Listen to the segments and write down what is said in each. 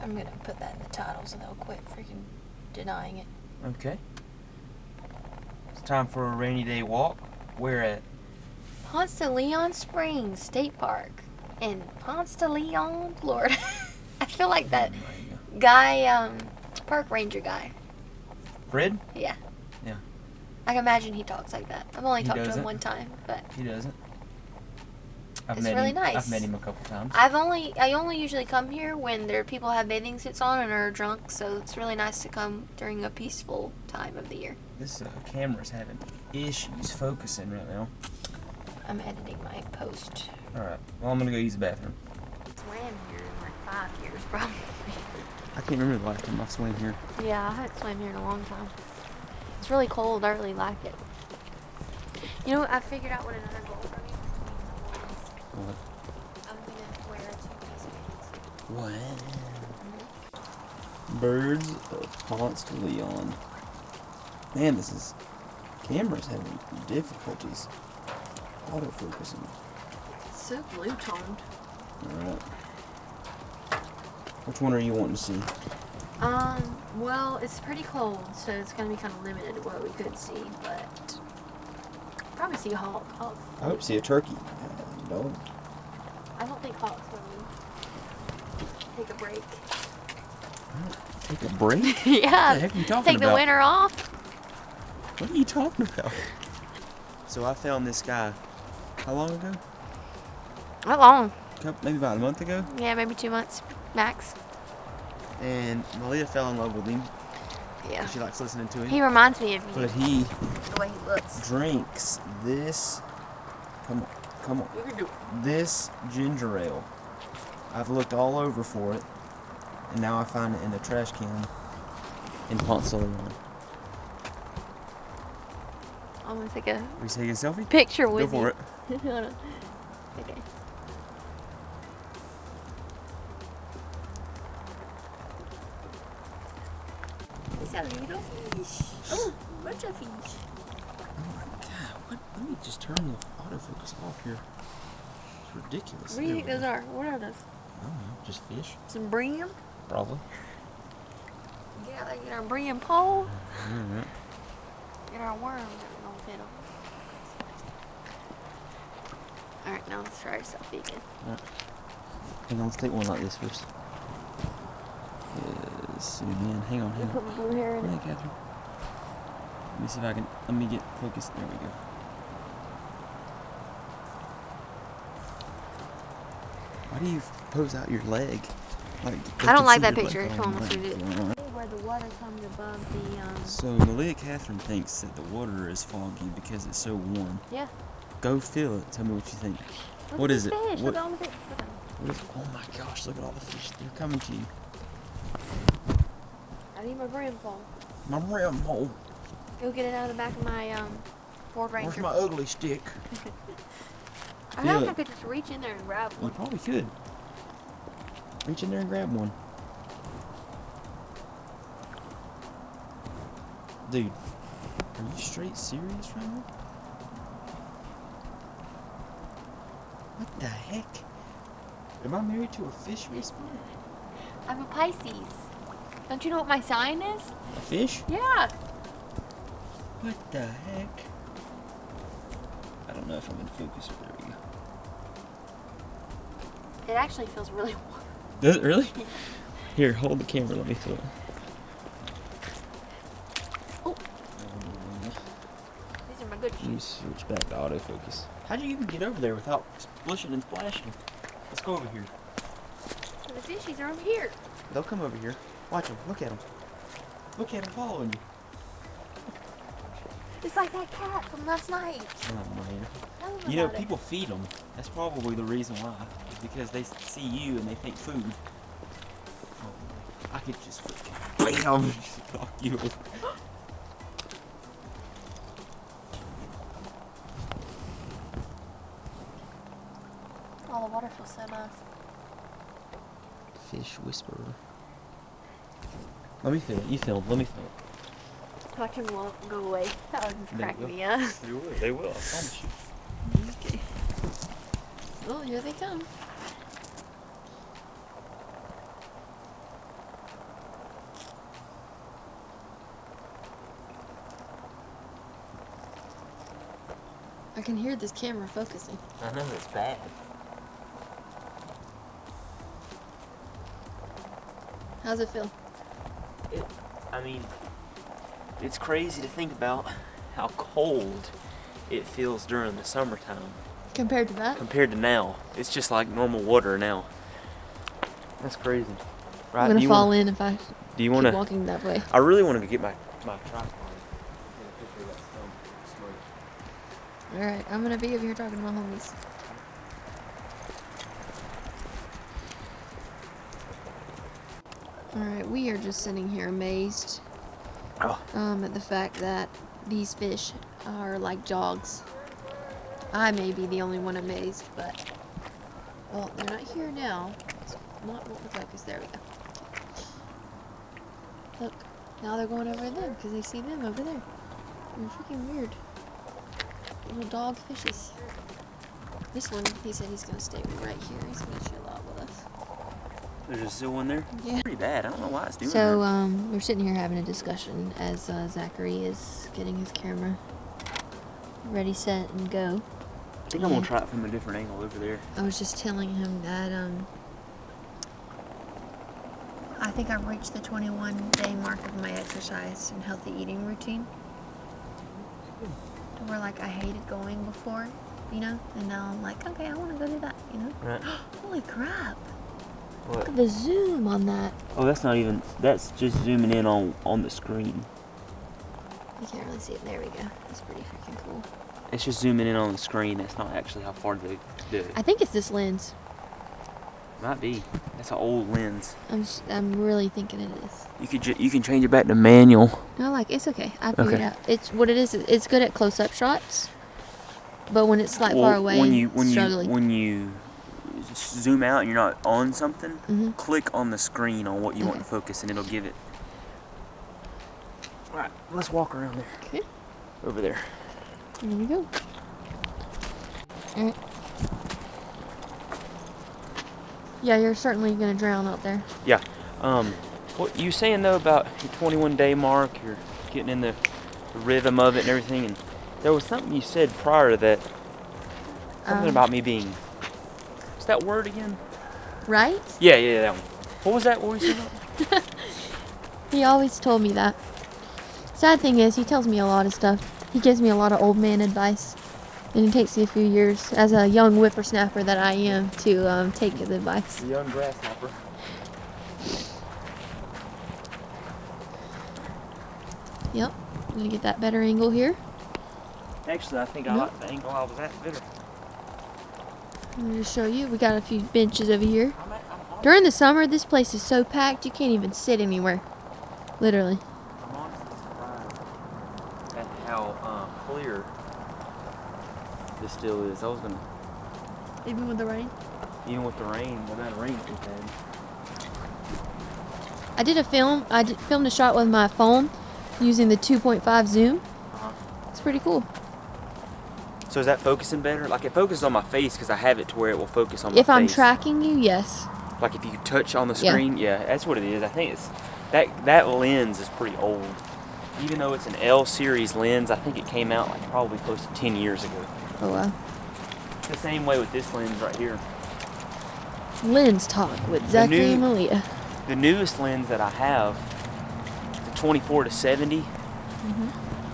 I'm gonna put that in the title so they'll quit freaking denying it. Okay. It's time for a rainy day walk. Where at? Ponce de Leon Springs State Park in Ponce de Leon, Florida. I feel like that guy, park ranger guy. Fred? Yeah. Yeah. I can imagine he talks like that. I've only He talked to doesn't. him one time, but He doesn't. it's really nice. I've met him a couple times. I only usually come here when people have bathing suits on and are drunk, so it's really nice to come during a peaceful time of the year. This camera's having issues focusing right now. I'm editing my post. Alright, well, I'm gonna go use the bathroom. Swam here in like 5 years, probably. I can't remember the last time I swam here. Yeah, I haven't swam here in a long time. It's really cold. I really like it. You know what? I figured out what another goal for me is. What? I'm gonna wear a two-piece pants. What? Mm-hmm. Birds of Ponce de Leon. Man, camera's having difficulties autofocusing. It's so blue toned. Alright. Which one are you wanting to see? Well, it's pretty cold, so it's gonna be kind of limited to what we could see, but probably see a hawk. I hope to see a turkey. No. I don't think hawks will take a break. Take a break? Yeah. What the heck are you talking Take about? the winter off. What are you talking about? So I found this guy, how long ago? How long? Maybe about a month ago. Yeah, maybe 2 months max. And Malia fell in love with him. Yeah. She likes listening to him. He reminds me of you. But he The way he looks. drinks this. Come on. You can do it. This ginger ale. I've looked all over for it, and now I find it in a trash can in Ponce de Leon. I'm gonna take a We taking a selfie? picture with Go for it. you. Hold on. Okay. It's a little fish. Oh, bunch of fish. Oh my god, what? Let me just turn the autofocus off here. It's ridiculous. What do you think those are? What are those? I don't know, just fish. Some brim? Probably. Yeah, they get our brim pole. Mm-hmm. Get our worms that we don't fit them. Alright, now let's try our selfie again. Hang on, let's take one like this first. Yes, again. Hang on. Put my blue hair in Yeah, it. Catherine. Let me see if I can. Let me get focused. There we go. Why do you pose out your leg? Like, I don't like can that see your picture. leg. Come on, let's Oh, read it. my God. Where the water comes above the, So Malia Catherine thinks that the water is foggy because it's so warm. Yeah. Go feel it. Tell me what you think. Look What at is this it? Fish. What- Look at all the fish. Look at them. What is? Oh my gosh! Look at all the fish. They're coming to you. I need my brim pole. My rim hole. Go get it out of the back of my Ford Where's Ranger. my ugly stick? I know Feel I it. could just reach in there and grab You one. probably could. Reach in there and grab one. Dude, are you straight serious right now? What the heck? Am I married to a fish whisperer? I'm a Pisces. Don't you know what my sign is? A fish? Yeah. What the heck? I don't know if I'm in focus or there we go. It actually feels really warm. Does it really? Here, hold the camera. Let me feel it. Oh. These are my good Let me shoes. switch back to autofocus. How'd you even get over there without splishing and splashing? Let's go over here. The fishies are over here. They'll come over here. Watch them. Look at them. Look at them following you. It's like that cat from last night. Oh, man. Tell them You know, about it. people feed them. That's probably the reason why. Is because they see you and they think food. Oh, I could just freaking BAM! Knock you over. Oh, the water feels so nice. Fish whisperer. Let me feel it. You film. Let me feel it. Watch them go away. That one's They cracking will. me up. They will. They will. I promise you. Okay. Oh, here they come. I can hear this camera focusing. I know it's bad. How's it feel? It's crazy to think about how cold it feels during the summertime Compared to that? compared to now. It's just like normal water now. That's crazy. Right? I'm gonna fall in if I Do you keep want to? walking that way. I really want to get my tripod. Alright, I'm gonna be over here talking to my homies. Alright, we are just sitting here amazed at the fact that these fish are like jogs. I may be the only one amazed, but well, they're not here now. It's not what the focus. There we go. Look, now they're going over them because they see them over there. They're freaking weird. Little dog fishes. This one, he said he's gonna stay right here. He's gonna chill out with us. There's still one there? Yeah. Pretty bad. I don't know why it's doing So, that. we're sitting here having a discussion as Zachary is getting his camera ready, set, and go. I think I'm going to try it from a different angle over there. I was just telling him that, I think I've reached the 21-day mark of my exercise and healthy eating routine. To where, like, I hated going before, you know? And now I'm like, okay, I want to go do that, you know? Right. Holy crap. Look What? at the zoom on that. Oh, that's not even, that's just zooming in on the screen. You can't really see it. There we go. That's pretty freaking cool. It's just zooming in on the screen. That's not actually how far the I think it's this lens. might be. That's an old lens. I'm really thinking it is. You can change it back to manual. No, like, it's okay. I figured Okay. out. It's what it is. It's good at close-up shots, but when it's like far away, when you zoom out and you're not on something, Mhm. click on the screen on what you want Okay. to focus and it'll give it. All right, let's walk around there. Okay. Over there. There we go. All right. Yeah, you're certainly gonna drown out there. Yeah. What you saying though about your 21-day mark? You're getting in the rhythm of it and everything, and there was something you said prior to that. Something about me being. What's that word again? Right? Yeah, that one. What was that? What were you saying about? He always told me that. Sad thing is, he tells me a lot of stuff. He gives me a lot of old man advice, and it takes me a few years, as a young whippersnapper that I am, to take his advice. The young grasshopper. Yep. I'm gonna get that better angle here. Actually, I think I Nope. like the angle I was at better. Let me just show you. We got a few benches over here. During the summer, this place is so packed you can't even sit anywhere. Literally. I'm honestly surprised at how clear this still is. I was gonna, Even with the rain? even with the rain, the amount of rain we've had. I did a film. Filmed a shot with my phone using the 2.5 zoom. It's pretty cool. So is that focusing better? Like it focuses on my face because I have it to where it will focus on my face. If I'm tracking you, yes. Like if you touch on the Yeah. screen, yeah, that's what it is. I think it's that lens is pretty old. Even though it's an L series lens, I think it came out like probably close to 10 years ago. Oh wow. It's the same way with this lens right here. Lens talk with Zachary new- and Malia. The newest lens that I have, the 24 to 70.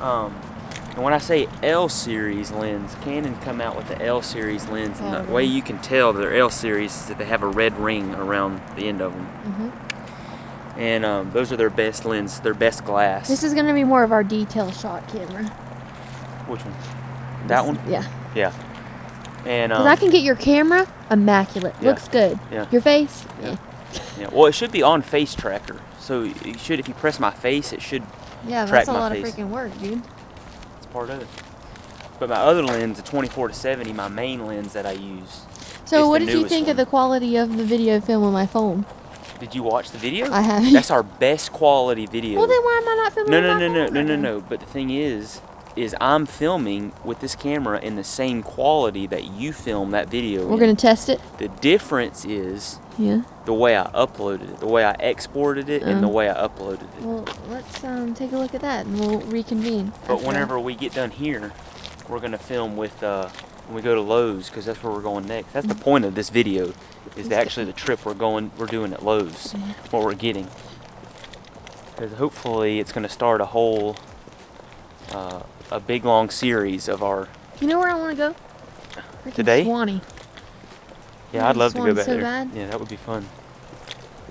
And when I say L series lens, Canon come out with the L series lens, and Oh, the way you can tell they're L series is that they have a red ring around the end of them. And those are their best lens, their best glass. This is gonna be more of our detail shot camera. Which one? That one? Yeah. Yeah. And Because I can get your camera immaculate. Yeah. Looks good. Yeah. Your face? Yeah. Yeah. Well, it should be on face tracker. So it should, if you press my face, it should. Yeah, Track that's a my lot face. of freaking work, dude. It's part of it. But my other lens, the 24 to 70, my main lens that I use. So It's what the did you newest think one. of the quality of the video film on my phone? Did you watch the video? I haven't. That's our best quality video. Well, then why am I not filming No, on no, my no, no, phone no, no, then? no. But the thing is I'm filming with this camera in the same quality that you film that video We're in. going to test it? The difference is Yeah. the way I uploaded it, the way I exported it, and the way I uploaded it. Well, let's take a look at that and we'll reconvene. But after whenever we get done here, we're gonna film with when we go to Lowe's, because that's where we're going next. That's the point of this video, is actually the trip we're doing at Lowe's, what we're getting. Because hopefully it's gonna start a whole a big long series of our. You know where I want to go? Freaking Today? Swanee. Yeah, I'd love to go Swanee's back so there. bad. Yeah, that would be fun.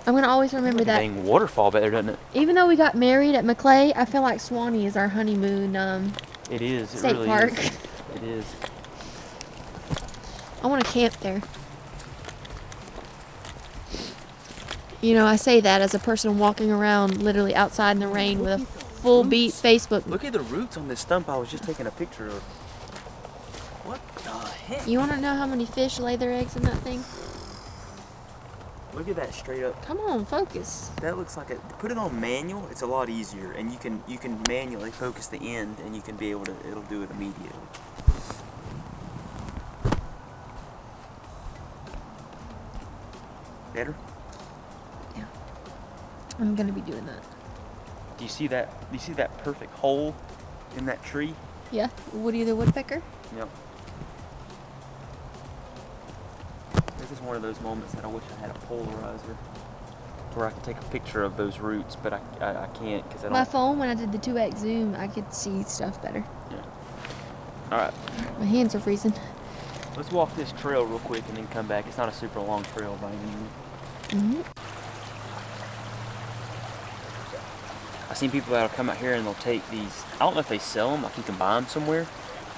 I'm gonna always remember that. Dang waterfall back there, doesn't it? Even though we got married at Maclay, I feel like Swanee is our honeymoon It is. It state really park. is. It is. I want to camp there. You know, I say that as a person walking around literally outside in the rain with a full beat Facebook. Look at the roots on this stump I was just taking a picture of. What the heck? You want to know how many fish lay their eggs in that thing? Look at that straight up. Come on, focus. That looks like put it on manual. It's a lot easier, and you can manually focus the end, and you can be able to. It'll do it immediately. Better? Yeah. I'm gonna be doing that. Do you see that? Do you see that perfect hole in that tree? Yeah, Woody the Woodpecker. Yep. This is one of those moments that I wish I had a polarizer where I could take a picture of those roots, but I can't because I don't. My phone, when I did the 2x zoom, I could see stuff better. Yeah. All right. My hands are freezing. Let's walk this trail real quick and then come back. It's not a super long trail by any means. I've seen people that'll come out here and they'll take these. I don't know if they sell them, like you can buy them somewhere.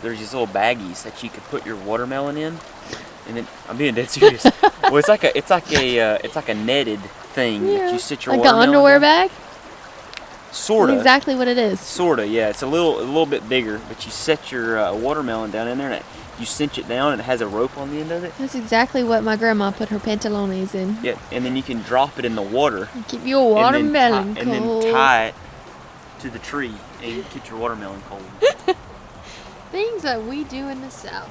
There's these little baggies that you could put your watermelon in, and then I'm being dead serious. Well, it's like a netted thing that you sit your like an watermelon underwear in. bag. Sorta. That's exactly what it is. Sorta, yeah. It's a little bit bigger, but you set your watermelon down in there and you cinch it down, and it has a rope on the end of it. That's exactly what my grandma put her pantalones in. Yeah, and then you can drop it in the water. Keep your watermelon cold. And then tie it to the tree and get your watermelon cold. Things that we do in the South.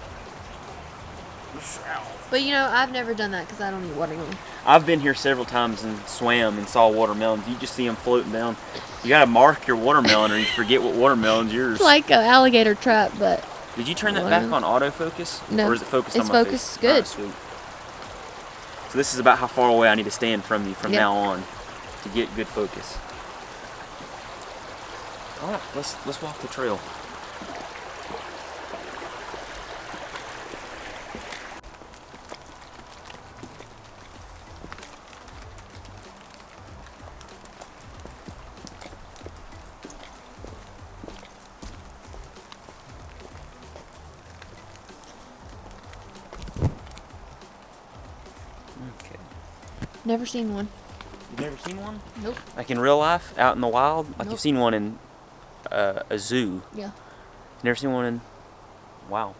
But you know, I've never done that because I don't eat watermelon. I've been here several times and swam and saw watermelons. You just see them floating down. You gotta mark your watermelon or you forget what watermelon's yours. It's like an alligator trap, but... Did you turn that back on autofocus? No. Or is it focused on my face? It's focused good. Right, sweet. So this is about how far away I need to stand from you from now on to get good focus. All right, let's walk the trail. Okay. Never seen one. You've never seen one? Nope. Like in real life, out in the wild? Like Nope. you've seen one in a zoo? Yeah. Never seen one in... Wow.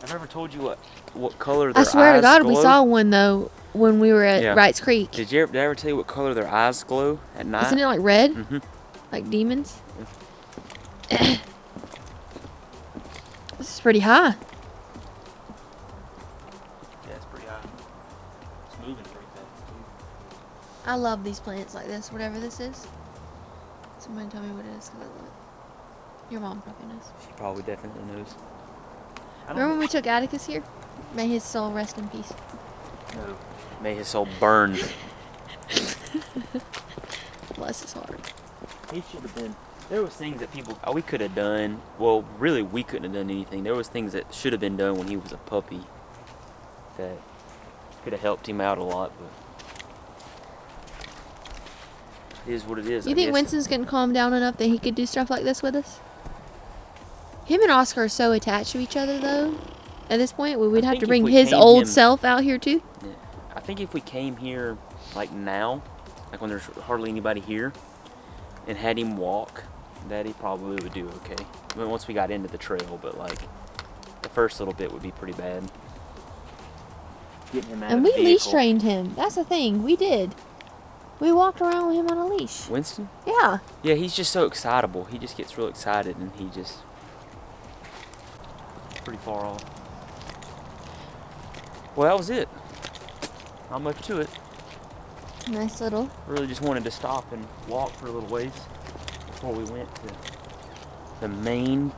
I've never told you what color their I eyes swear to God, glow. we saw one though when we were at Wrights Creek. Did I ever tell you what color their eyes glow at night? Isn't it like red? Mm-hmm. Like demons? This is pretty high. Yeah, it's pretty high. It's moving pretty fast too. I love these plants like this, whatever this is. Somebody tell me what it is, 'cause I love it. Your mom probably knows. She probably definitely knows. Remember when we took Atticus here? May his soul rest in peace. No. May his soul burn. Bless his heart. He should have been. There was things that we could have done. Well, really, we couldn't have done anything. There was things that should have been done when he was a puppy that could have helped him out a lot, but it is what it is. You I think guess. Winston's getting calmed down enough that he could do stuff like this with us? Him and Oscar are so attached to each other, though. At this point, we'd have think to if bring we his came old him- self out here too. Yeah. I think if we came here, like now, like when there's hardly anybody here, and had him walk, that he probably would do okay. I mean, once we got into the trail, but like the first little bit would be pretty bad. Getting him out And of we the leash vehicle. trained him. That's the thing. We did. We walked around with him on a leash. Winston? Yeah. Yeah, he's just so excitable. He just gets real excited and he just pretty far off. Well, that was it. Not much to it. Nice little. Really just wanted to stop and walk for a little ways before we went to the main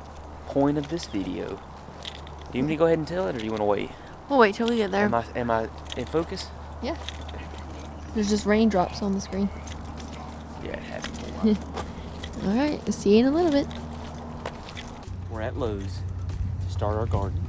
point of this video. Do you want me to go ahead and tell it, or do you want to wait? We'll wait till we get there. Am I in focus? Yeah. There's just raindrops on the screen. Yeah, it happens a lot. All right, see you in a little bit. We're at Lowe's to start our garden.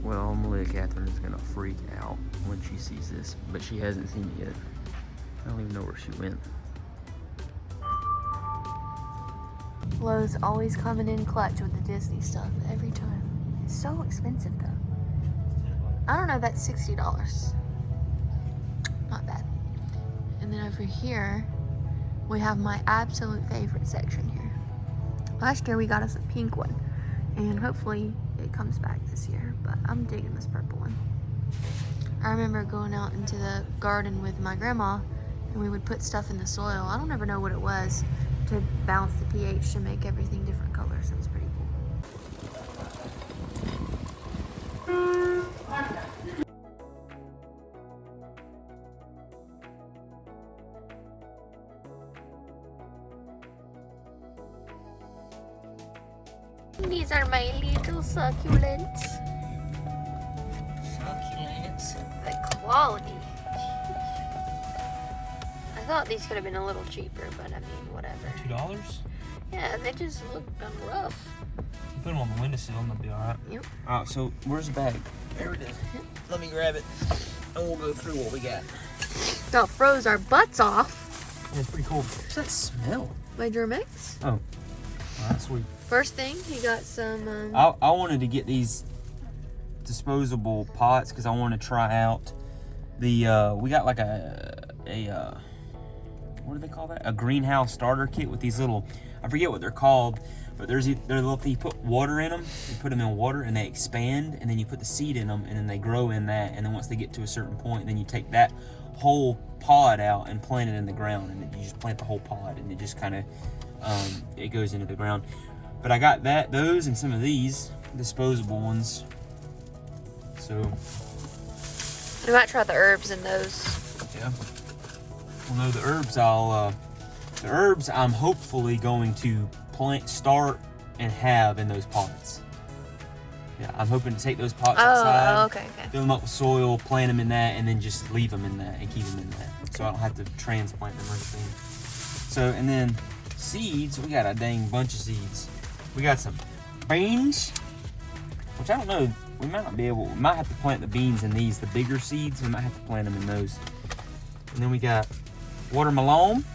Well, Malia Catherine is gonna freak out when she sees this, but she hasn't seen it yet. I don't even know where she went. Lowe's always coming in clutch with the Disney stuff every time. It's so expensive though. I don't know, that's $60. Not bad. And then over here, we have my absolute favorite section here. Last year we got us a pink one, and hopefully it comes back this year, but I'm digging this purple one. I remember going out into the garden with my grandma, and we would put stuff in the soil. I don't ever know what it was, to balance the pH to make everything different colors. It was pretty cool. These are my little succulents. Succulents. The quality. I thought these could have been a little cheaper, but I mean, whatever. $2? Yeah, they just look kind of rough. You put them on the windowsill and they'll be alright. Yep. Alright, so where's the bag? There it is. Let me grab it and we'll go through what we got. Got froze our butts off. Yeah, it's pretty cool. What's that smell? My Germex. Oh, alright, sweet. First thing, he got some. I wanted to get these disposable pots because I want to try out the. We got like a what do they call that? A greenhouse starter kit with these little. I forget what they're called, but you put water in them. You put them in water and they expand, and then you put the seed in them, and then they grow in that. And then once they get to a certain point, then you take that whole pod out and plant it in the ground, and then you just plant the whole pod, and it just kind of it goes into the ground. But I got those, and some of these disposable ones. So we might try the herbs in those. yeah. Well, no, the herbs I'm hopefully going to start and have in those pots. Yeah, I'm hoping to take those pots outside, okay. fill them up with soil, plant them in that, and then just leave them in that and keep them in that. So I don't have to transplant them or anything. So, and then seeds, we got a dang bunch of seeds. We got some beans, which I don't know, we might have to plant the beans in these, the bigger seeds, we might have to plant them in those. And then we got watermelon.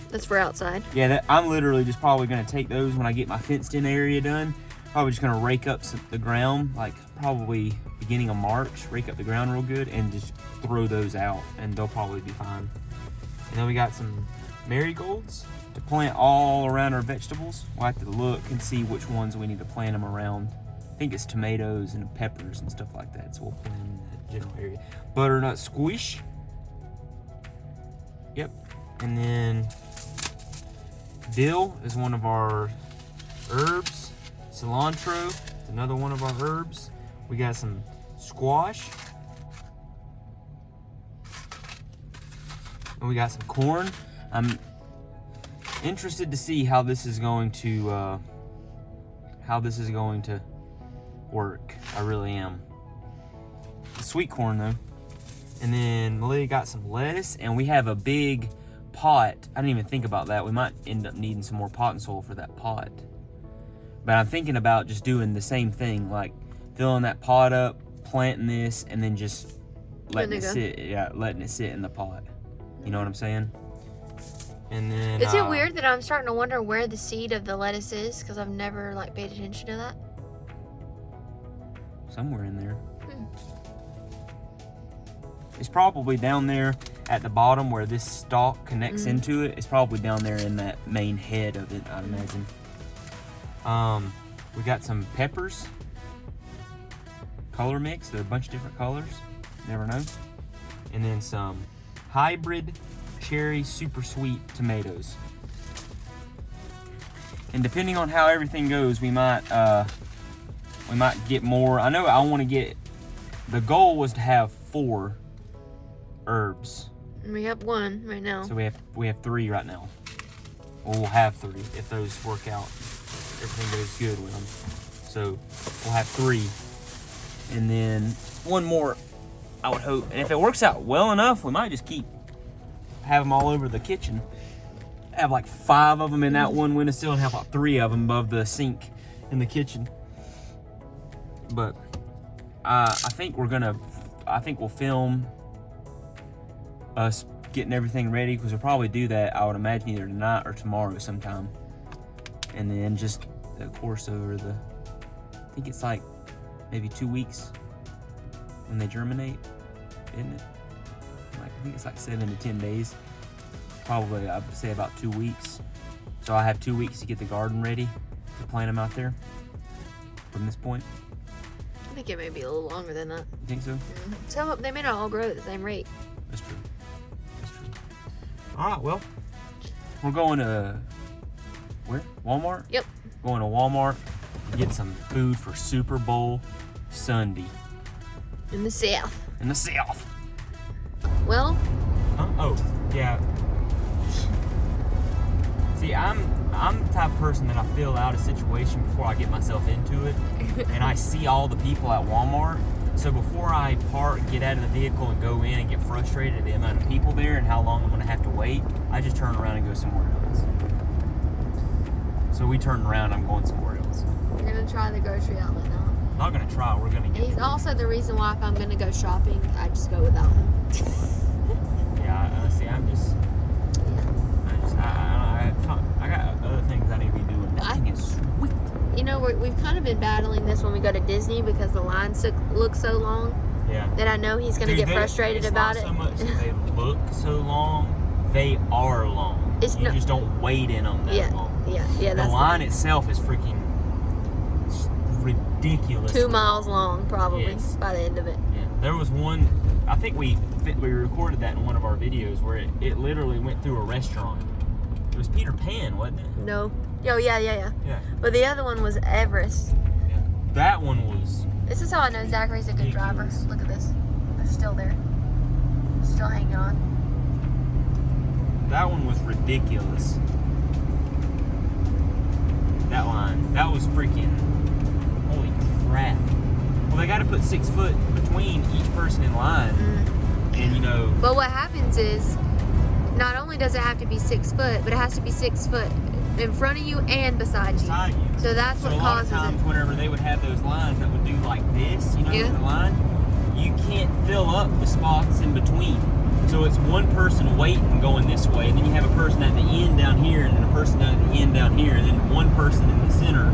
That's for outside. Yeah, I'm literally just probably gonna take those when I get my fenced in area done. Probably just gonna rake up the ground, like probably beginning of March, rake up the ground real good and just throw those out, and they'll probably be fine. And then we got some marigolds to plant all around our vegetables. We'll have to look and see which ones we need to plant them around. I think it's tomatoes and peppers and stuff like that, so we'll plant them in that general area. Butternut squish. Yep. And then dill is one of our herbs. Cilantro is another one of our herbs. We got some squash. And we got some corn. I'm interested to see how this is going to work. I really am. Sweet corn though. And then Malia got some lettuce, and we have a big pot. I didn't even think about that. We might end up needing some more potting soil for that pot. But I'm thinking about just doing the same thing, like filling that pot up, planting this, and then just letting it sit. Yeah, letting it sit in the pot. You know what I'm saying? And then Is it weird that I'm starting to wonder where the seed of the lettuce is? Because I've never paid attention to that. Somewhere in there. It's probably down there at the bottom where this stalk connects into it. It's probably down there in that main head of it, I'd imagine. We got some peppers. color mix. They're a bunch of different colors. Never know. And then some hybrid cherry super sweet tomatoes. And depending on how everything goes, we might get more. I know I want to get. The goal was to have 4 herbs. We have 1 right now. So we have 3 right now. Well, we'll have 3 if those work out. Everything goes good with them. So we'll have 3, and then 1 more, I would hope. And if it works out well enough, we might just have them all over the kitchen. Have like 5 of them in that one windowsill, and have like 3 of them above the sink in the kitchen. But I think we'll film us getting everything ready, because we'll probably do that, I would imagine, either tonight or tomorrow sometime. And then just, of course, over the, I think it's like maybe 2 weeks when they germinate, isn't it? Like, I think it's like 7 to 10 days. Probably, I would say about 2 weeks. So I have 2 weeks to get the garden ready to plant them out there from this point. I think it may be a little longer than that. You think so? So they may not all grow at the same rate. That's true. That's true. All right, well, we're going to, where? Walmart? Yep. Going to Walmart to get some food for Super Bowl Sunday. In the South. In the South. Well. Oh, yeah. See, I'm the type of person that I feel out a situation before I get myself into it. And I see all the people at Walmart. So before I get out of the vehicle and go in and get frustrated at the amount of people there and how long I'm gonna have to wait, I just turn around and go somewhere else. So we turn around, I'm going somewhere else. We're gonna try the grocery outlet now. Not gonna try, we're gonna get. He's also the reason why if I'm gonna go shopping, I just go without him. Yeah, see, I got other things I need to be doing. That thing is sweet. You know, we've kind of been battling this when we go to Disney because the lines look so long. Yeah. That I know he's gonna get frustrated about it. It's not so much that they look so long; they are long. You just don't wait in them that long. Yeah. The line itself is freaking ridiculous. 2 miles long, probably by the end of it. Yeah. There was one. I think we recorded that in one of our videos where it literally went through a restaurant. It was Peter Pan, wasn't it? No. Oh, yeah. Yeah. But the other one was Everest. Yeah. That one was. This is how I know Zachary's a good driver. Look at this. They're still there. Still hanging on. That one was ridiculous. That line. That was freaking. Holy crap. Well, they got to put 6 foot between each person in line. And, you know. But what happens is, not only does it have to be 6 foot, but it has to be 6 foot in front of you and beside you. So that's what causes it. A lot of times, whenever they would have those lines that would do like this, you know, the line, you can't fill up the spots in between. So it's one person waiting going this way, and then you have a person at the end down here, and then a person at the end down here, and then one person in the center,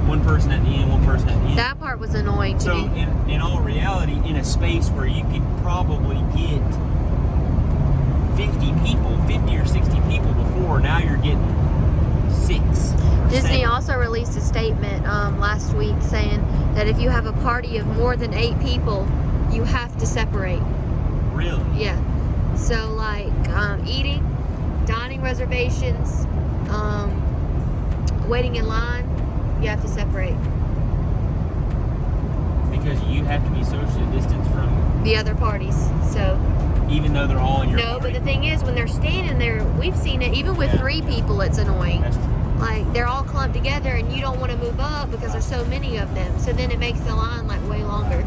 one person at the end, one person at the end. That part was annoying to me. So in all reality, in a space where you could probably get 50 or 60 people before, now you're getting 6. Disney also released a statement last week saying that if you have a party of more than 8 people, you have to separate. Really? Yeah. So like eating, dining reservations, waiting in line, you have to separate. Because you have to be socially distanced from the other parties. So even though they're all in your No, party? but the thing is, when they're standing there, we've seen it, even with 3 people, it's annoying. That's true. Like, they're all clumped together, and you don't want to move up because there's so many of them. So then it makes the line, like, way longer.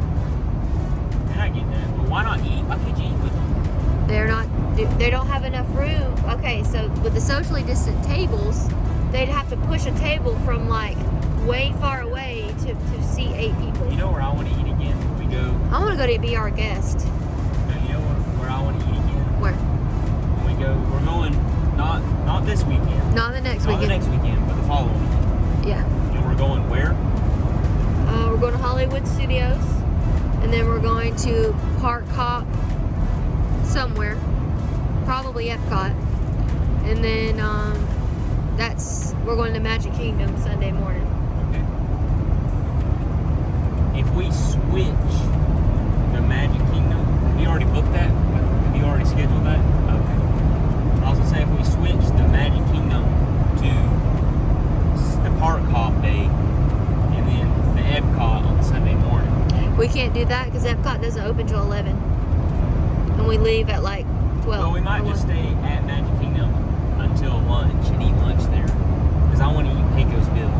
And I get that. But why not eat? Why can't you eat with them? They don't have enough room. Okay, so with the socially distant tables, they'd have to push a table from, like, way far away to seat 8 people. You know where I want to eat again when we go? I want to go to be our guest. No, you know where I want to eat again? Where? When we go, we're going, not this weekend. Not the next Not weekend. the next weekend, but the following weekend. Yeah. And we're going where? We're going to Hollywood Studios, and then we're going to Park Hop somewhere, probably Epcot, and then we're going to Magic Kingdom Sunday morning. Okay. if we switch the Magic Kingdom, have you already booked that? Have you already scheduled that? Okay. I was gonna say if we switch the Magic Kingdom to the park hop day and then the Epcot on Sunday morning. We can't do that because Epcot doesn't open till 11, and we leave at like 12. Well, we might or just 1. stay at Magic Kingdom until lunch and eat lunch there. Because I want to eat Pecos Bill.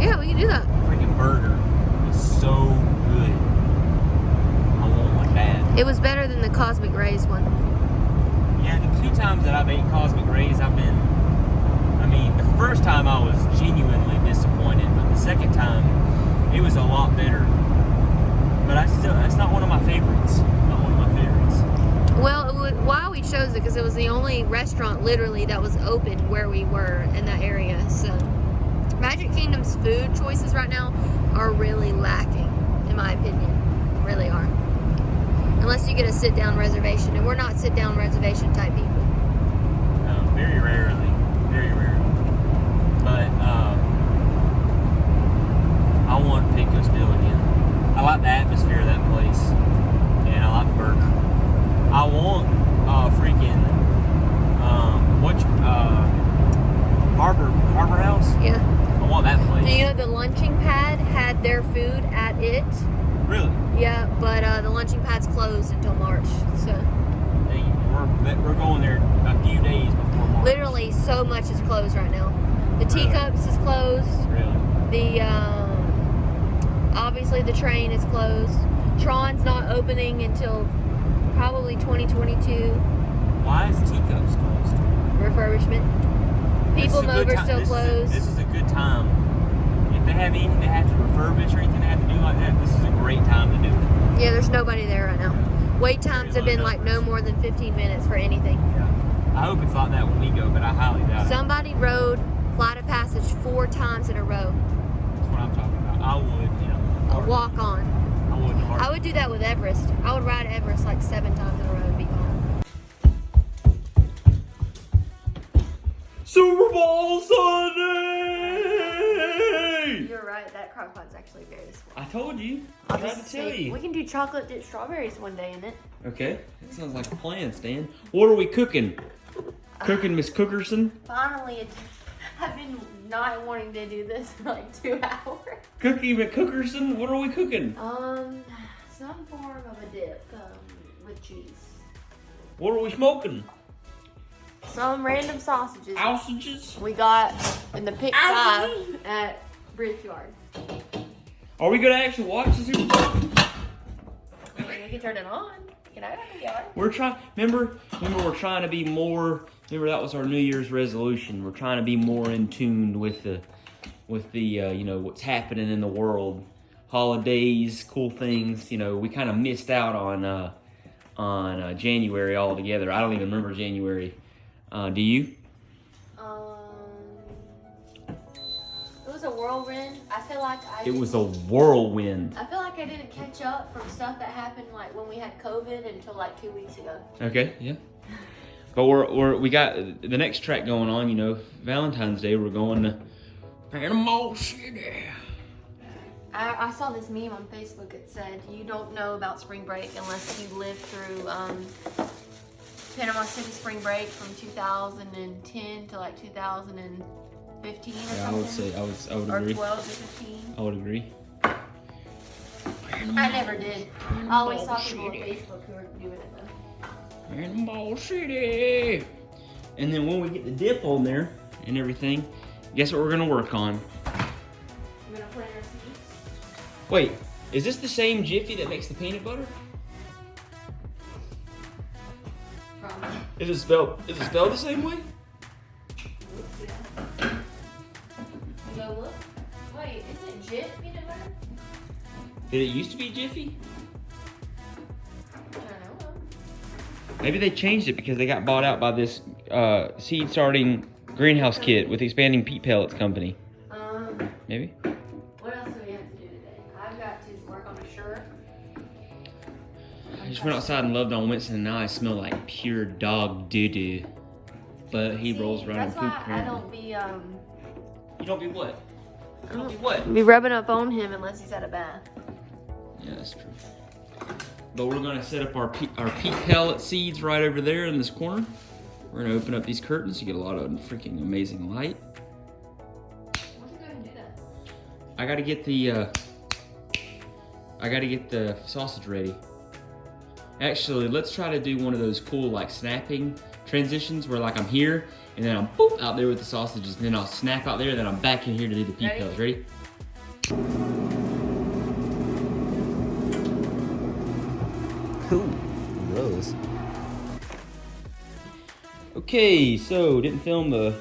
Yeah, we can do that. Freaking burger is so good. I want one bad. It was better than the Cosmic Rays one. Yeah, the 2 times that I've ate Cosmic Rays, I mean, the first time I was genuinely disappointed, but the second time, it was a lot better. But that's not one of my favorites. Not one of my favorites. Well, why we chose it because it was the only restaurant literally that was open where we were in that area. So Magic Kingdom's food choices right now are really lacking, in my opinion. Really are. Unless you get a sit-down reservation, and we're not sit-down reservation type people. No, very rarely. Very rarely. But I want Pecos Bill again. I like the atmosphere of that place, and I like the burger. I want freaking Harbor House. Yeah. I want that place. Do you know the lunching pad had their food at it? Really? Yeah, but the lunching pad's closed until March. So Hey, we're going there a few days before March. literally, so much is closed right now. The teacups is closed. Really? The obviously the train is closed. Tron's not opening until probably 2022. Why is Teacups closed? Refurbishment. People Mover's still closed. This is a good time. If they have anything they have to refurbish or anything they have to do like that, this is a great time to do it. Yeah, there's nobody there right now. Wait times have been like no more than 15 minutes for anything. Yeah. I hope it's like that when we go, but I highly doubt it. Somebody rode Flight of Passage 4 times in a row. That's what I'm talking about. I would, A walk on. I would. I would do that with Everest. I would ride Everest like 7 times in a row and be gone. Super Bowl Sunday! You're right, that crock pot's actually very small. I told you. I I'll tried just to tell say, you. we can do chocolate dipped strawberries one day in it. Okay, that sounds like a plan, Stan. What are we cooking? Cooking Miss Cookerson? Finally, I've been not wanting to do this for like 2 hours. Cookie McCookerson? What are we cooking? Some form of a dip with cheese. What are we smoking? Some random sausages. Sausages? We got in the pick 5 at Brickyard. Are we gonna actually watch the Super Bowl? We can turn it on. Can I go? We're trying. Remember, we're trying to be more. Remember that was our New Year's resolution. We're trying to be more in tune with the you know, what's happening in the world, holidays, cool things. You know, we kind of missed out on January altogether. I don't even remember January. Do you? It was a whirlwind. I feel like It was a whirlwind. I feel like I didn't catch up from stuff that happened like when we had COVID until like 2 weeks ago. Okay, yeah. But we got the next track going on. You know, Valentine's Day. We're going to Panama City. I saw this meme on Facebook. It said, "You don't know about spring break unless you lived through Panama City spring break from 2010 to like 2015 or something." I would agree. Or 12 to 15. I would agree. I never did. I always saw people on Facebook who were doing it though. Panama City. And then when we get the dip on there and everything, guess what we're gonna work on? I'm gonna plant our seeds. Wait, is this the same Jiffy that makes the peanut butter? Probably. Is it spelled the same way? Yeah. You go look. Wait, isn't it Jif peanut butter? Did it used to be Jiffy? I don't know. Maybe they changed it because they got bought out by this seed starting greenhouse kit with expanding peat pellets company. Maybe. What else do we have to do today? I've got to work on a shirt. I just went outside and loved on Winston, and now I smell like pure dog doo-doo. But he rolls around and That's poop. why I apparently. don't be You don't be what? You don't be what? be rubbing up on him unless he's had a bath. Yeah, that's true. But we're gonna set up our peat pellet seeds right over there in this corner. We're gonna open up these curtains to get a lot of freaking amazing light. Why don't you go ahead and do that? I gotta get the sausage ready. Actually, let's try to do one of those cool like snapping transitions where like I'm here and then I'm boop out there with the sausages, and then I'll snap out there, and then I'm back in here to do the peat pellets. Ready? Ooh, gross. Okay, so didn't film the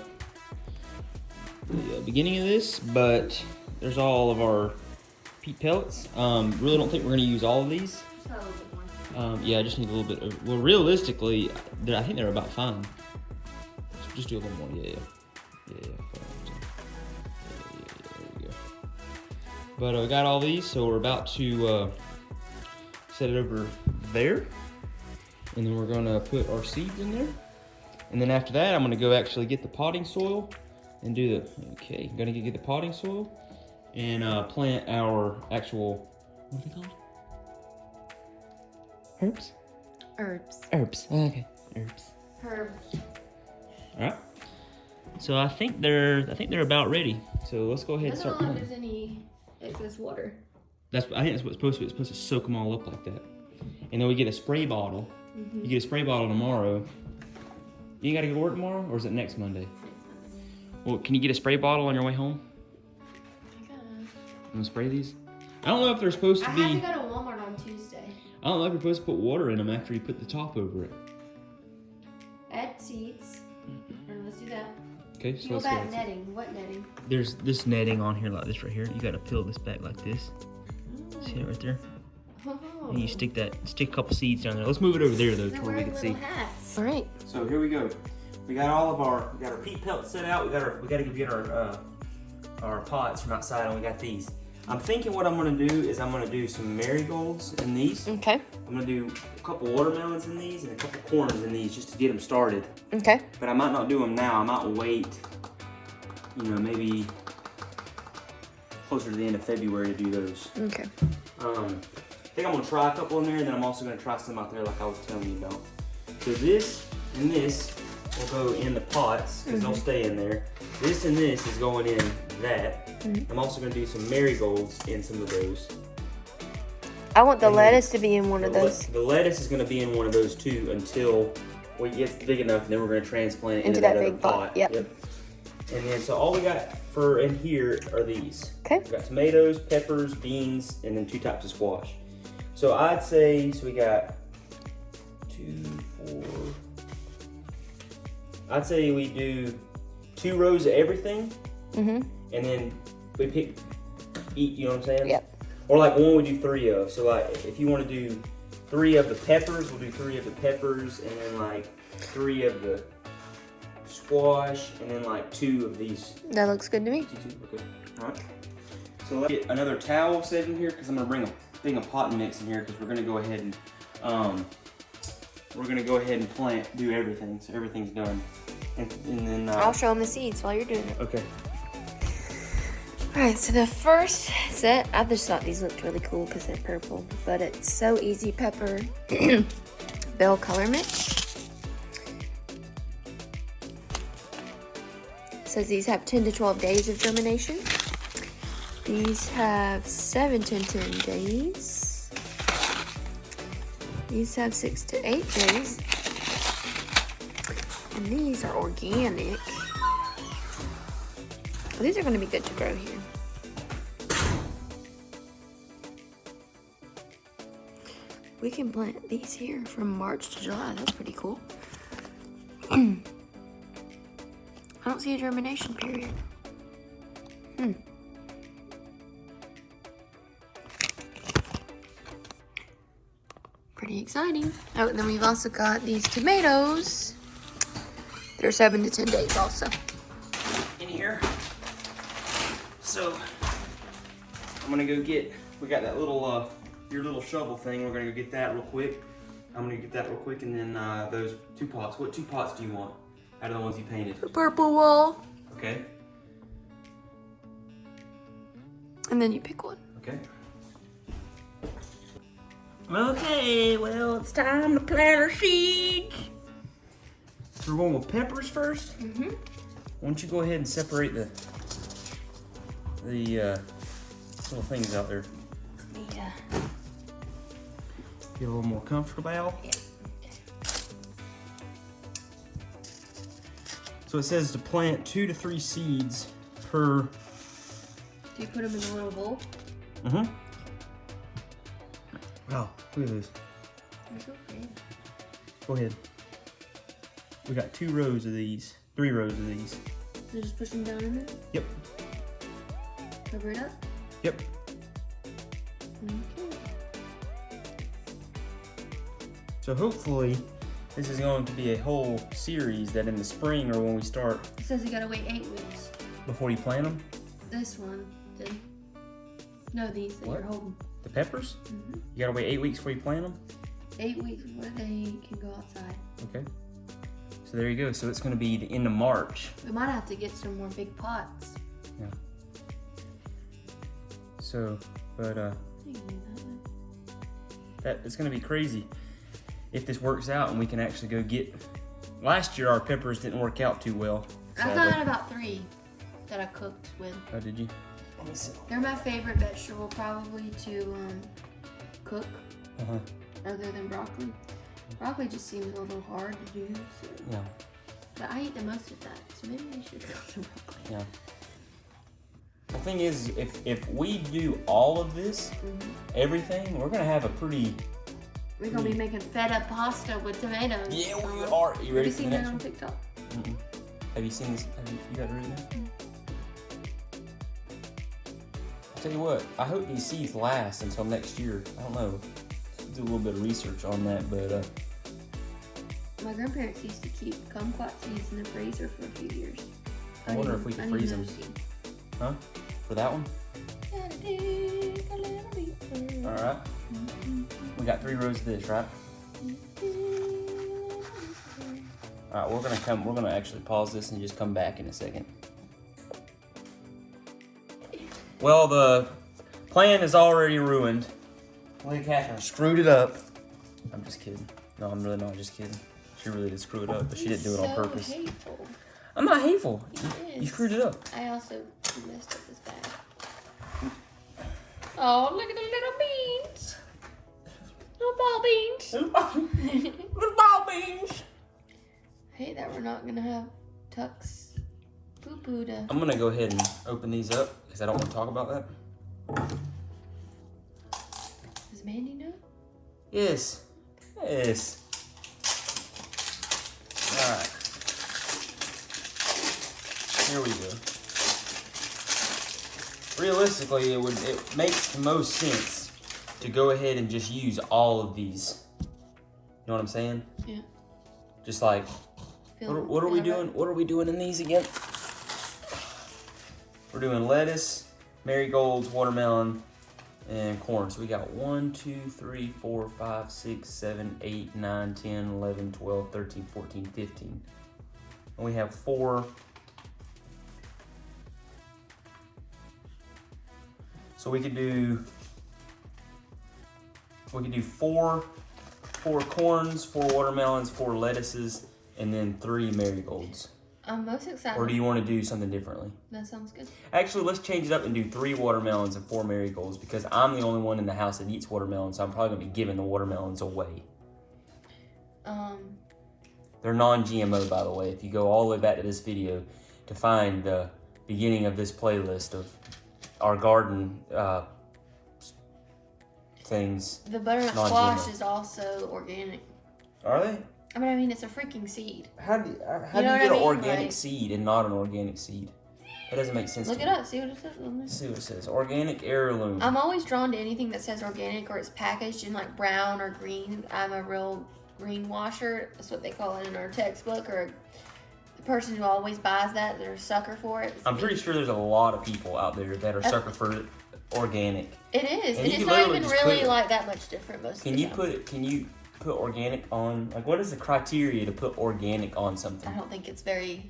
beginning of this, but there's all of our peat pellets. Really don't think we're gonna use all of these. Just got a little bit more. Yeah, I just need a little bit of, well, realistically, I think they're about fine. Just do a little more, yeah. There we go. But we got all these, so we're about to set it over there. And then we're gonna put our seeds in there. And then after that, I'm gonna go actually get the potting soil and do the, gonna get the potting soil and plant our actual, what are they called? Herbs? Herbs, okay, herbs. Herbs. All right. So I think they're about ready. So let's go ahead and Doesn't start look like planting. there's any excess water. I think that's what it's supposed to be. It's supposed to soak them all up like that. And then we get a spray bottle. Mm-hmm. You get a spray bottle tomorrow. You ain't gotta go to work tomorrow, or is it next Monday? Well, can you get a spray bottle on your way home? I gotta. I'm gonna spray these. I don't know if they're supposed to I be. have to go to Walmart on Tuesday. I don't know if you're supposed to put water in them after you put the top over it. Add seeds. Or let's do that. Okay, so Peel let's back go. netting. What netting? There's this netting on here like this right here. You gotta peel this back like this. See it right there? Oh. And you stick a couple seeds down there. Let's move it over there though, to They're where we wearing can little see. hats. All right. So here we go. We got our peat pellets set out. We got to go get our pots from outside, and we got these. I'm thinking what I'm gonna do is I'm gonna do some marigolds in these. Okay. I'm gonna do a couple watermelons in these and a couple corns in these just to get them started. Okay. But I might not do them now. I might wait, maybe closer to the end of February to do those. Okay. I think I'm gonna try a couple in there, and then I'm also gonna try some out there like I was telling you about. So this and this will go in the pots because they'll stay in there. This and this is going in that. I'm also gonna do some marigolds in some of those. I want the And lettuce to be in one of those. The lettuce is gonna be in one of those too until we get big enough, and then we're gonna transplant it Into into that that other big pot, pot. yep. And then so all we got for in here are these. Okay. We got tomatoes, peppers, beans, and then 2 types of squash. So I'd say, so we got 2, 4. I'd say we do 2 rows of everything, Mm-hmm. and then we pick, you know what I'm saying? Yep. Or like one we do 3 of. So like if you want to do 3 of the peppers, we'll do 3 of the peppers, and then like 3 of the squash, and then like 2 of these. That looks good to me. Okay. All right. So let's get another towel set in here because I'm gonna bring a pot mix in here because we're gonna go ahead and do everything. So everything's done, and then I'll show them the seeds while you're doing it. okay. All right, so the first set, I just thought these looked really cool because they're purple, but it's So Easy Pepper Bell Color Mix. It says these have 10 to 12 days of germination. These have 7 to 10 days. These have 6 to 8 days. And these are organic. Well, these are going to be good to grow here. We can plant these here from March to July. That's pretty cool. I don't see a germination period. Pretty exciting. Oh, and then we've also got these tomatoes. They're 7 to 10 days also. In here. So I'm gonna go get. We got that little your little shovel thing. We're gonna go get that real quick. I'm gonna get that real quick, and then those 2 pots. What 2 pots do you want out of the ones you painted? The purple wall. Okay. And then you pick one. Okay. Okay, well, it's time to plant our seeds. So we're going with peppers first? Mm-hmm. Why don't you go ahead and separate the little things out there. Yeah. Get a little more comfortable. Yeah. So it says to plant 2 to 3 seeds per. Do you put them in a little bowl? Mm-hmm. Wow, look at this. They're so pretty. Go ahead. We got 2 rows of these, 3 rows of these. So just push them down in there? Yep. Cover it up? Yep. Okay. So hopefully this is going to be a whole series that in the spring or when we start. It says you gotta wait 8 weeks. Before you plant them? This one did. No, these that What? you're holding. The peppers? Mm-hmm. You gotta wait 8 weeks before you plant them? 8 weeks before they can go outside. Okay. So there you go. So it's gonna be the end of March. We might have to get some more big pots. Yeah. So, but You can do that one. that it's gonna be crazy if this works out and we can actually go get. Last year our peppers didn't work out too well. I've Sadly. got about 3 that I cooked with. Oh, did you? Let me see. They're my favorite vegetable probably to cook Uh-huh. other than broccoli. Broccoli just seems a little hard to do, so. Yeah. But I eat the most of that, so maybe I should cook the broccoli. Yeah. The thing is, if we do all of this, everything, we're gonna have a pretty. We're gonna be making feta pasta with tomatoes. Yeah, we are. You Have ready you for the seen next that on one? TikTok? Mm-mm. Have you seen this? You got it written down? I'll tell you what. I hope these seeds last until next year. I don't know. Do a little bit of research on that, but My grandparents used to keep kumquat seeds in the freezer for a few years. I wonder if we can freeze them. Huh? For that one? All right. We got 3 rows of this, right? All right. We're gonna actually pause this and just come back in a second. Well, the plan is already ruined. Lily Catherine screwed it up. I'm just kidding. No, I'm really not just kidding. She really did screw it up, but she didn't do it on purpose. Hateful. I'm not hateful. It You is. screwed it up. I also messed up this bag. Oh, look at the little beans. Little ball beans. Little ball beans. I hate that we're not gonna have Tuck's poo-poo to. I'm gonna go ahead and open these up because I don't want to talk about that. Does Mandy know? Yes. Yes. Alright. Here we go. Realistically, it makes the most sense to go ahead and just use all of these. You know what I'm saying? Yeah. Just like, what are we doing? What are we doing in these again? We're doing lettuce, marigolds, watermelon, and corn. So we got 1, 2, 3, 4, 5, 6, 7, 8, 9, 10, 11, 12, 13, 14, 15. And we have 4. So we could do 4 corns, 4 watermelons, 4 lettuces, and then 3 marigolds. I'm most excited. Or do you want to do something differently? That sounds good. Actually, let's change it up and do 3 watermelons and 4 marigolds because I'm the only one in the house that eats watermelons, so I'm probably going to be giving the watermelons away. They're non-GMO, by the way. If you go all the way back to this video to find the beginning of this playlist of our garden things. The butternut Non-GMO. squash is also organic. Are they? I mean, it's a freaking seed. How do you know get what I an mean? organic Like- seed and not an organic seed? That doesn't make sense Look to it me. up. See what it says on Let's this. see what it says. Organic heirloom. I'm always drawn to anything that says organic or it's packaged in like brown or green. I'm a real green washer. That's what they call it in our textbook. Or the person who always buys that, they're a sucker for it. It's I'm me. pretty sure there's a lot of people out there that are sucker for organic. It is. And And you it's can not literally even just really put it- like that much different most Can of the you time. put organic on, like, what is the criteria to put organic on something? I don't think it's very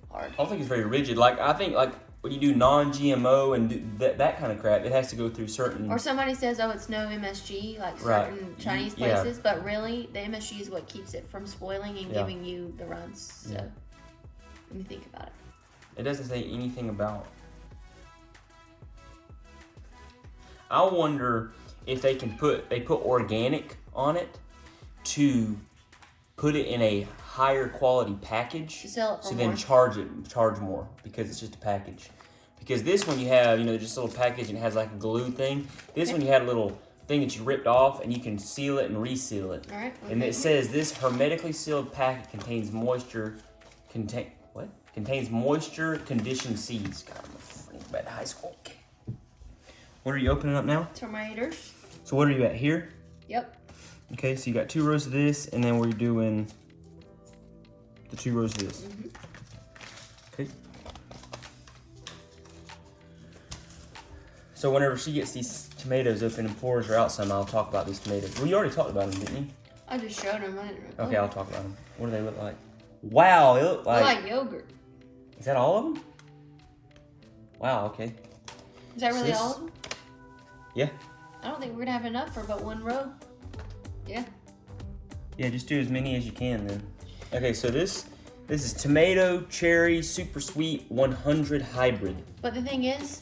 hard. I don't think it's very rigid. Like, I think, like, when you do non-GMO and do that kind of crap, it has to go through certain. Or somebody says, oh, it's no MSG, like certain Chinese places, but really, the MSG is what keeps it from spoiling and giving you the runs. So, let me think about it. It doesn't say anything about. I wonder if they put organic on it to put it in a higher quality package, To sell it for so more. then charge more because it's just a package. Because this one you have, just a little package and it has like a glue thing. This one you had a little thing that you ripped off and you can seal it and reseal it. All right. And it says this hermetically sealed packet contains contains moisture conditioned seeds. God, I'm a freaking bad high school. Okay. What are you opening up now? Tomatoes. So what are you at here? Yep. Okay, so you got 2 rows of this, and then we're doing the 2 rows of this. Okay. So whenever she gets these tomatoes open and pours her out some, I'll talk about these tomatoes. Well, you already talked about them, didn't you? I just showed them. I didn't really. Okay, I'll talk about them. What do they look like? Wow, they look They're like... like yogurt. Is that all of them? Wow, okay. Is that really This- all of them? Yeah. I don't think we're gonna have enough for but 1 row. Yeah. Yeah, just do as many as you can then. Okay, so this is tomato cherry super sweet 100 hybrid. But the thing is,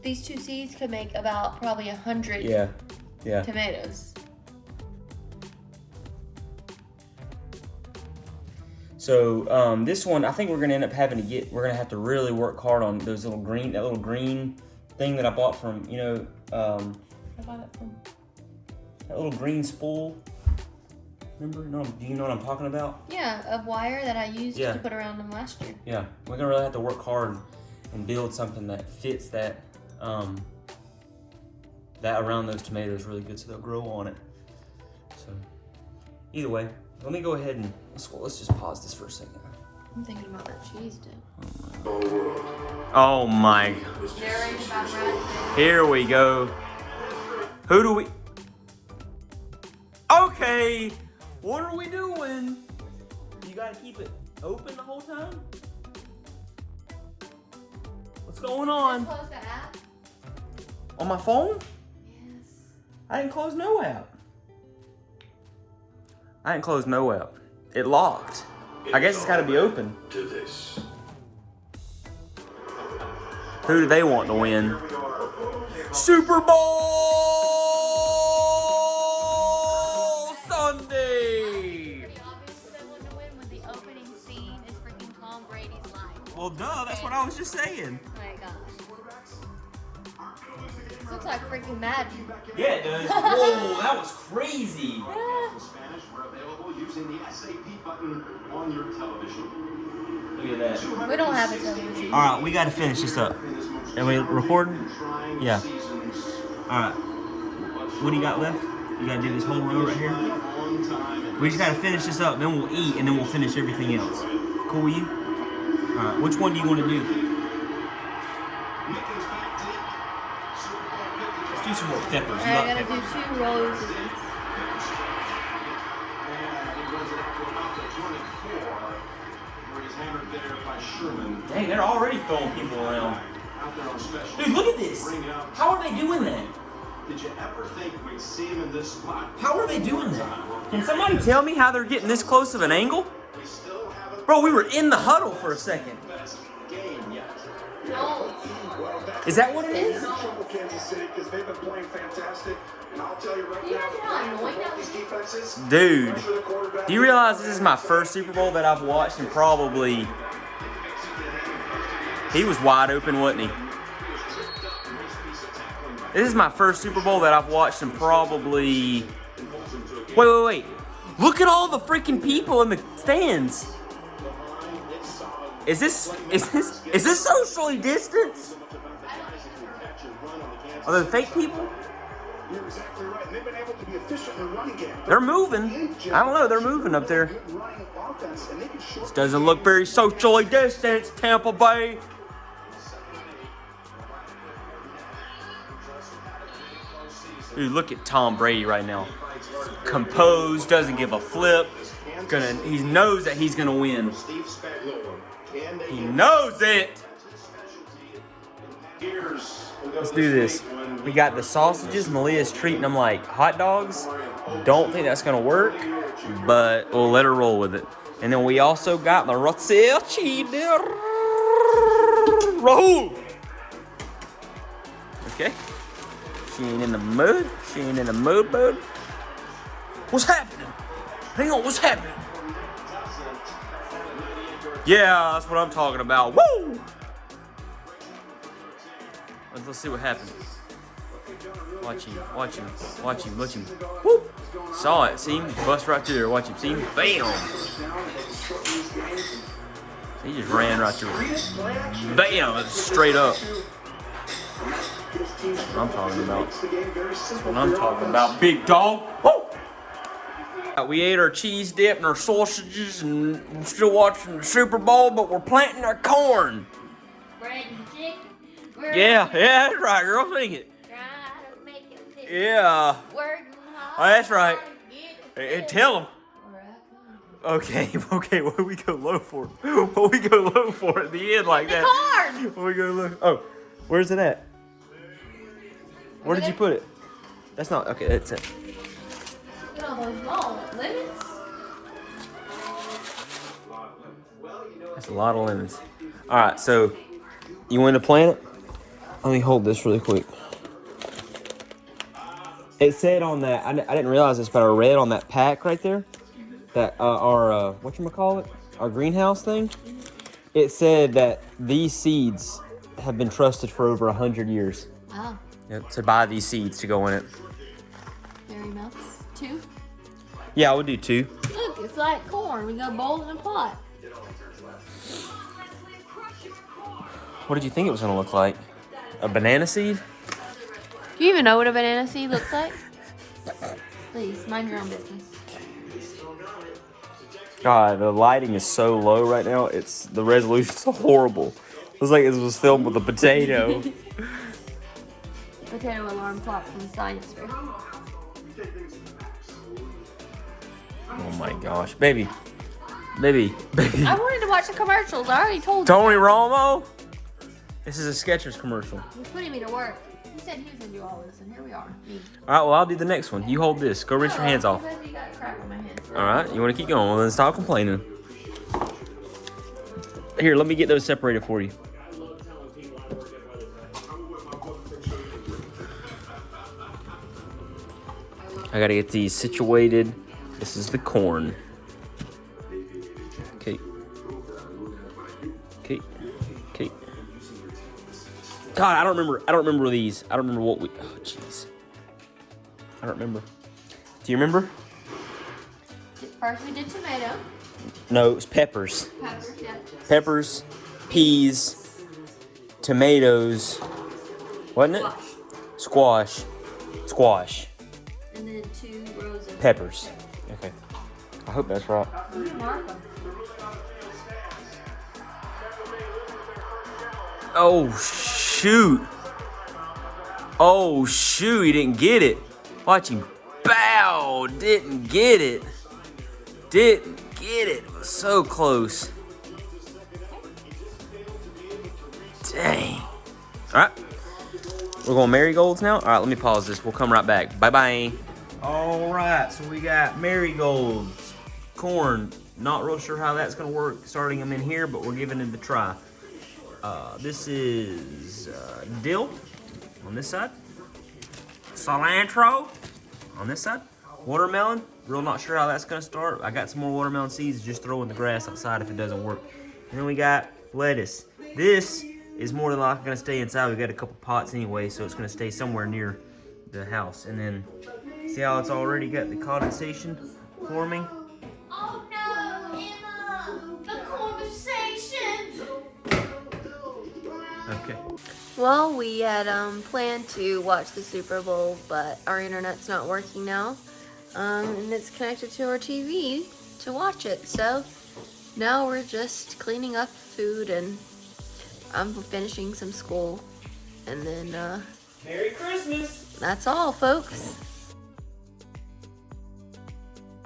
these 2 seeds could make about probably 100 Yeah. tomatoes. So this one, I think we're gonna end up having to we're gonna have to really work hard on those that little green thing that I bought from, Where did I buy that from? that little green spool. Remember? No, do you know what I'm talking about? Yeah, a wire that I used Yeah. to put around them last year. Yeah, we're gonna really have to work hard and build something that fits that around those tomatoes really good, so they'll grow on it. So, either way, let me go ahead and let's just pause this for a second. I'm thinking about that cheese dip. Oh my! Narrate about right. Here we go. Who do we? Okay, what are we doing? You gotta keep it open the whole time? What's going on? Close the app. On my phone? Yes. I didn't close no app. I didn't close no app. It locked. I guess it's gotta be open. To this. Who do they want to win? Super Bowl Sunday! Pretty obvious who they want to win when the opening scene is freaking Tom Brady's life. Well, duh, that's what I was just saying. Oh my gosh. This looks like freaking Madden. Yeah, it does. Whoa, that was crazy. In Spanish, we're available using the SAP button on your television. Look at that. We don't have a television. All right, we got to finish this up. Are we recording? Yeah. All right. What do you got left? You got to do this whole row right here? We just got to finish this up, then we'll eat, and then we'll finish everything else. Cool with you? All right, which one do you want to do? Let's do some more peppers. You I like gotta peppers? do 2 rows of this. Dang, they're already throwing people around. Dude, look at this. How are they doing that? Did you ever think we'd see him in this spot? How are they doing that? Can somebody tell me how they're getting this close of an angle? We still haven't Bro, we were in the huddle for a second. best game yet. No. Is that what it is? Trouble Kansas City because they've been playing fantastic, and I'll tell you right Do you now, know how annoying that these was? defenses. Dude, pressure the quarterback. do you realize this is my first Super Bowl that I've watched and probably... He was wide open, wasn't he? This is my first Super Bowl that I've watched and probably... Wait. Look at all the freaking people in the stands. Is this socially distanced? Are those fake people? You're exactly right. And they've been able to be efficient in the running game. They're moving. I don't know, they're moving up there. Good running offense, and they can short. This doesn't look very socially distanced, Tampa Bay. Dude, look at Tom Brady right now. Composed, doesn't give a flip. He knows that he's gonna win. Steve Spagnuolo. Can they He knows it. Let's do this. We got the sausages. Malia's treating them like hot dogs. Don't think that's gonna work, but we'll let her roll with it. And then we also got mozzarella cheese. Roll. Okay. She ain't in the mood. She ain't in the mood. What's happening? Hang on, what's happening? Yeah, that's what I'm talking about. Woo! Let's see what happens. Watch him. Woo! Saw it, see him? Bust right through there, watch him, see him? Bam! He just ran right through it. Bam! Straight up. That's what I'm talking about. That's what I'm talking about, big dog. Woo! We ate our cheese dip and our sausages, and we're still watching the Super Bowl, but we're planting our corn. Bread and chicken. Yeah, that's right, girl. Sing it. Yeah. Oh, that's right. Hey, tell them. Okay, what do we go low for? What we go low for at the end like that? What we go low? Oh, where's it at? Where did you put it? That's not, okay, that's it. Look at all those long lemons. That's a lot of lemons. All right, so you want to plant it? Let me hold this really quick. It said on that, I didn't realize this, but I read on that pack right there, that our, whatchamacallit, our greenhouse thing, it said that these seeds have been trusted for over 100 years. Wow. To buy these seeds to go in it. Very nice. 2. Yeah, I would do 2. Look, it's like corn. We got boiled in a pot. What did you think it was going to look like? A banana seed? Do you even know what a banana seed looks like? Please, mind your own business. God, the lighting is so low right now. The resolution's horrible. It was like this was filmed with a potato. Potato alarm clock from science fair. Oh my gosh, baby. I wanted to watch the commercials. I already told you. Tony Romo? This is a Skechers commercial. He's putting me to work. He said he was going to do all this, and here we are. Me. All right, well, I'll do the next one. You hold this. Go rinse your hands off. You got crap on my hands. All right, you want to keep going? Well, then stop complaining. Here, let me get those separated for you. I got to get these situated. This is the corn. Okay. God, I don't remember these. I don't remember what we. Oh, jeez. I don't remember. Do you remember? First we did tomato. No, it was peppers. Peppers, yeah. Peppers, peas, tomatoes. Wasn't it? Squash. And then 2 rows of Peppers. Okay. I hope that's right. Mark them. Oh shoot, he didn't get it. Watch him. Bow, didn't get it. So close. Dang. All right. We're going marigolds now? All right, let me pause this. We'll come right back. Bye-bye. All right, so we got marigolds, corn. Not real sure how that's going to work starting them in here, but we're giving it a try. This is dill on this side, cilantro on this side, watermelon. Real not sure how that's gonna start. I got some more watermelon seeds, just throw in the grass outside if it doesn't work. And then we got lettuce. This is more than likely gonna stay inside. We got a couple pots anyway, so it's gonna stay somewhere near the house. And then see how it's already got the condensation forming? Oh no, Emma! The conversation! Okay. Well, we had planned to watch the Super Bowl, but our internet's not working now. And it's connected to our TV to watch it. So now we're just cleaning up food, and I'm finishing some school. And then Merry Christmas! that's all, folks.